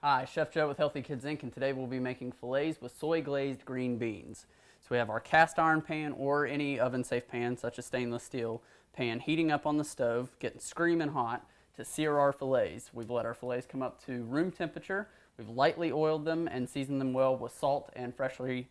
Hi, Chef Joe with Healthy Kids Inc. and today we'll be making fillets with soy glazed green beans. So we have our cast iron pan or any oven safe pan such as stainless steel pan heating up on the stove, getting screaming hot to sear our fillets. We've let our fillets come up to room temperature. We've lightly oiled them and seasoned them well with salt and freshly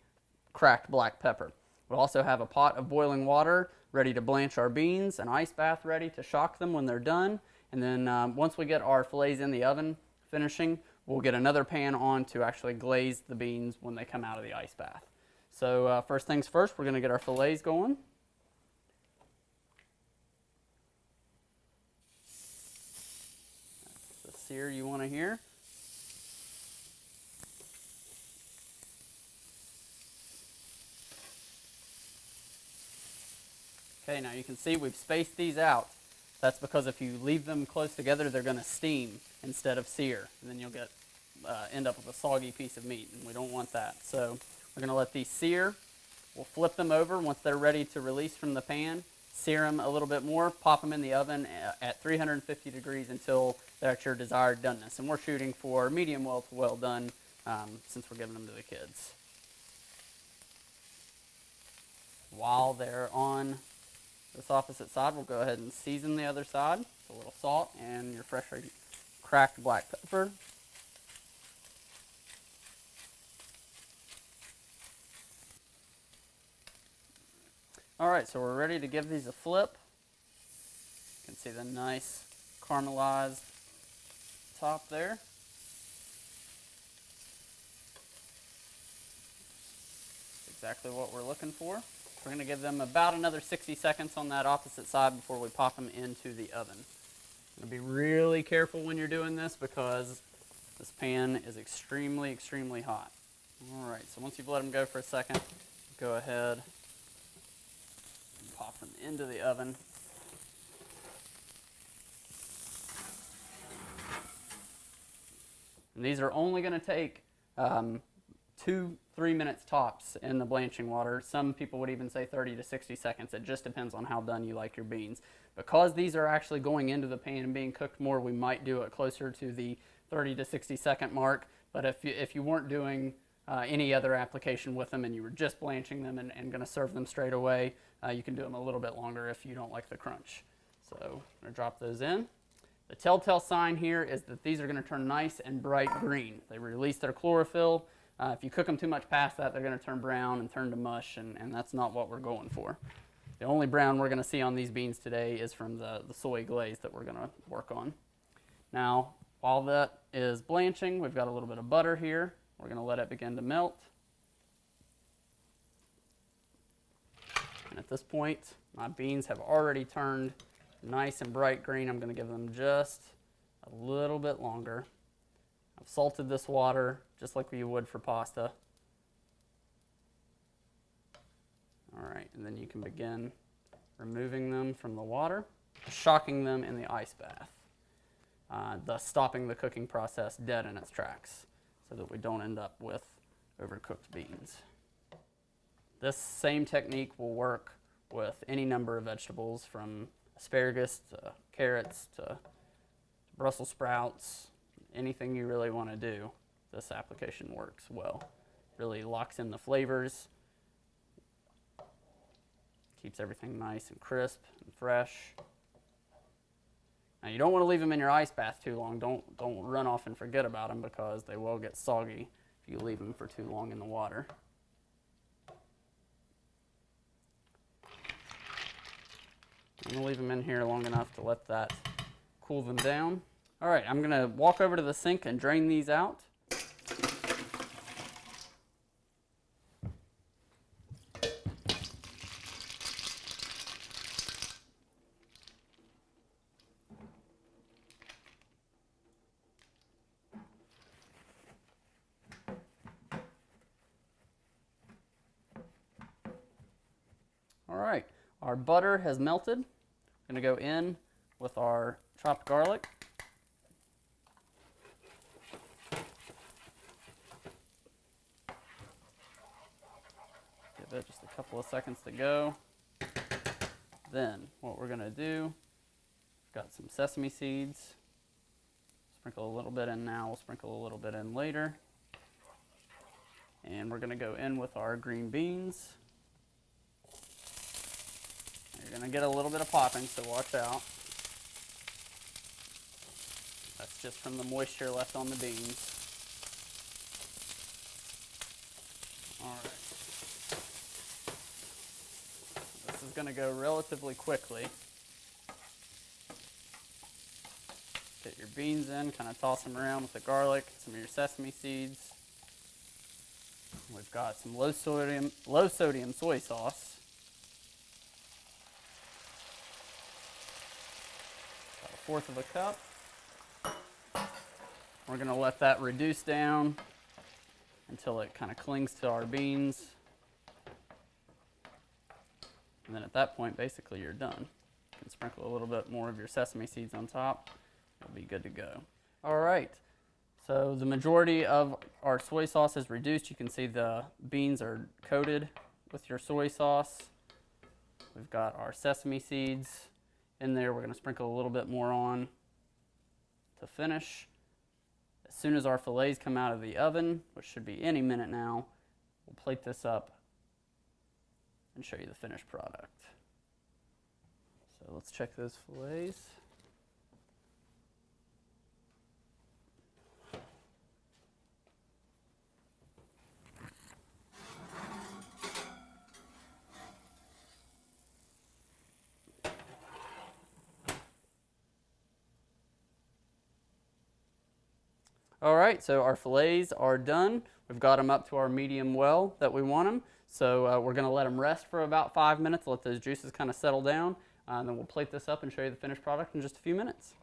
cracked black pepper. We'll also have a pot of boiling water ready to blanch our beans, an ice bath ready to shock them when they're done, and then once we get our fillets in the oven finishing, we'll get another pan on to actually glaze the beans when they come out of the ice bath. So first things first, we're going to get our fillets going. That's the sear you want to hear. Okay, now you can see we've spaced these out. That's because if you leave them close together, they're going to steam instead of sear, and then you'll end up with a soggy piece of meat, and we don't want that. So we're going to let these sear. We'll flip them over once they're ready to release from the pan, sear them a little bit more, pop them in the oven at 350 degrees until they're at your desired doneness. And we're shooting for medium well to well done since we're giving them to the kids. While they're on this opposite side, we'll go ahead and season the other side with a little salt and your freshly cracked black pepper. Alright, so we're ready to give these a flip. You can see the nice caramelized top there. That's exactly what we're looking for. We're going to give them about another 60 seconds on that opposite side before we pop them into the oven. You're going to be really careful when you're doing this because this pan is extremely, extremely hot. Alright, so once you've let them go for a second, go ahead and pop them into the oven. And these are only going to take 2-3 minutes tops in the blanching water. Some people would even say 30 to 60 seconds. It just depends on how done you like your beans. Because these are actually going into the pan and being cooked more, we might do it closer to the 30 to 60 second mark. But if you weren't doing any other application with them and you were just blanching them and going to serve them straight away, you can do them a little bit longer if you don't like the crunch. So I'm going to drop those in. The telltale sign here is that these are going to turn nice and bright green. They release their chlorophyll. If you cook them too much past that, they're going to turn brown and turn to mush, and that's not what we're going for. The only brown we're going to see on these beans today is from the soy glaze that we're going to work on. Now, while that is blanching, we've got a little bit of butter here. We're going to let it begin to melt. And at this point, my beans have already turned nice and bright green. I'm going to give them just a little bit longer. I've salted this water just like we would for pasta. All right, and then you can begin removing them from the water, shocking them in the ice bath, thus stopping the cooking process dead in its tracks so that we don't end up with overcooked beans. This same technique will work with any number of vegetables from asparagus to carrots to Brussels sprouts. Anything you really want to do, this application works well. Really locks in the flavors, keeps everything nice and crisp and fresh. Now you don't want to leave them in your ice bath too long. Don't run off and forget about them because they will get soggy if you leave them for too long in the water. I'm going to leave them in here long enough to let that cool them down. All right, I'm going to walk over to the sink and drain these out. All right, our butter has melted. I'm going to go in with our chopped garlic. Give it just a couple of seconds to go. Then what we're going to do, got some sesame seeds, Sprinkle a little bit in now, we'll sprinkle a little bit in later. And we're gonna go in with our green beans. You're gonna get a little bit of popping, so watch out. That's just from the moisture left on the beans. All right. This is gonna go relatively quickly. Get your beans in, kind of toss them around with the garlic, some of your sesame seeds. We've got some low sodium soy sauce. About 1/4 of a cup. We're going to let that reduce down until it kind of clings to our beans. And then at that point, basically, you're done. You can sprinkle a little bit more of your sesame seeds on top. It'll be good to go. All right. So the majority of our soy sauce is reduced. You can see the beans are coated with your soy sauce. We've got our sesame seeds in there. We're going to sprinkle a little bit more on to finish. As soon as our fillets come out of the oven, which should be any minute now, we'll plate this up and show you the finished product. So let's check those fillets. All right, so our fillets are done. We've got them up to our medium well that we want them. So we're gonna let them rest for about 5 minutes, let those juices kind of settle down, and then we'll plate this up and show you the finished product in just a few minutes.